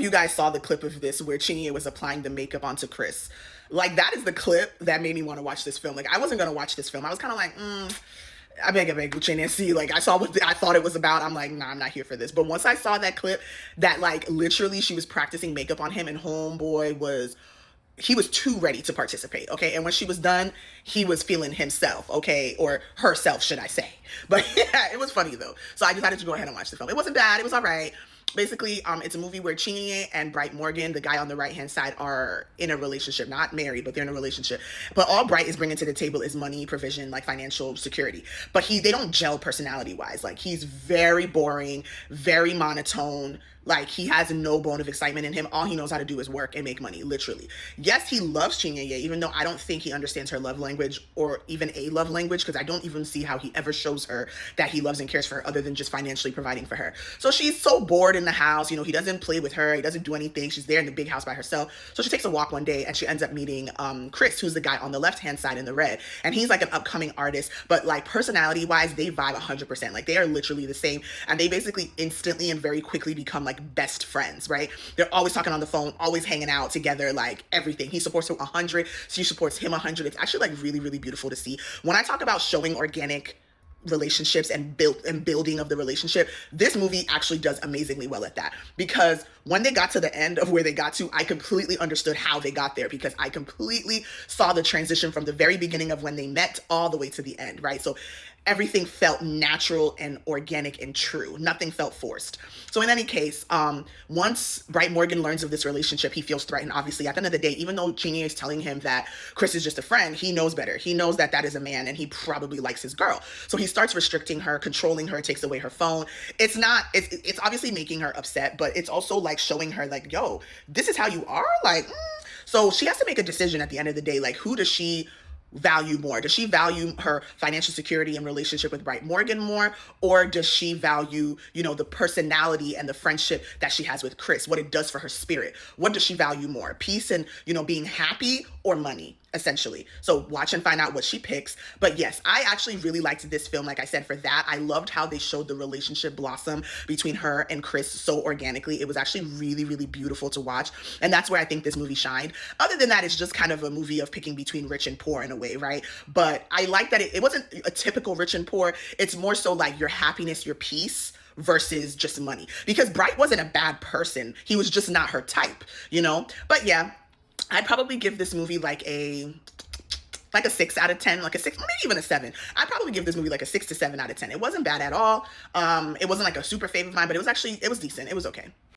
you guys saw the clip of this where Chinenye was applying the makeup onto Chris. Like, that is the clip that made me want to watch this film. Like, I wasn't going to watch this film. I was kind of like, I beg, Chinenye, see, like, I saw what I thought it was about. I'm like, nah, I'm not here for this. But once I saw that clip that, like, literally she was practicing makeup on him and homeboy was, he was too ready to participate, okay? And when she was done, he was feeling himself, okay? Or herself, should I say. But yeah, it was funny though. So I decided to go ahead and watch the film. It wasn't bad, it was all right. Basically, it's a movie where Chinenye and Bright Morgan, the guy on the right-hand side, are in a relationship. Not married, but they're in a relationship. But all Bright is bringing to the table is money, provision, like financial security. But they don't gel personality-wise. Like, he's very boring, very monotone. Like, he has no bone of excitement in him. All he knows how to do is work and make money, literally. Yes, he loves Chinenye, even though I don't think he understands her love language or even a love language, because I don't even see how he ever shows her that he loves and cares for her other than just financially providing for her. So she's so bored in the house. You know, he doesn't play with her. He doesn't do anything. She's there in the big house by herself. So she takes a walk one day and she ends up meeting Chris, who's the guy on the left-hand side in the red. And he's like an upcoming artist, but like personality-wise, they vibe 100%. Like, they are literally the same. And they basically instantly and very quickly become like best friends, right? They're always talking on the phone, always hanging out together, like everything. He supports her 100, she supports him 100. It's actually like really, really beautiful to see. When I talk about showing organic relationships and building of the relationship, this movie actually does amazingly well at that, because when they got to the end of where they got to, I completely understood how they got there, because I completely saw the transition from the very beginning of when they met all the way to the end, right? So everything felt natural and organic and true. Nothing felt forced. So in any case, once Bright Morgan learns of this relationship, he feels threatened. Obviously, at the end of the day, even though Chinenye is telling him that Chris is just a friend, he knows better. He knows that that is a man and he probably likes his girl. So he starts restricting her, controlling her, takes away her phone. It's obviously making her upset, but it's also like showing her like, yo, this is how you are? Like, So she has to make a decision at the end of the day. Like, who does she value more? Does she value her financial security and relationship with Bright Morgan more? Or does she value, the personality and the friendship that she has with Chris, what it does for her spirit? What does she value more? Peace and, being happy, or money, essentially? So watch and find out what she picks. But yes, I actually really liked this film. Like I said, for that, I loved how they showed the relationship blossom between her and Chris so organically. It was actually really, really beautiful to watch. And that's where I think this movie shined. Other than that, it's just kind of a movie of picking between rich and poor in a way, right? But I like that it wasn't a typical rich and poor. It's more so like your happiness, your peace, versus just money. Because Bright wasn't a bad person. He was just not her type, But yeah, I'd probably give this movie like a 6 out of 10, like a 6, maybe even a 7. I'd probably give this movie like a 6 to 7 out of 10. It wasn't bad at all. It wasn't like a super favorite of mine, but it was decent. It was okay.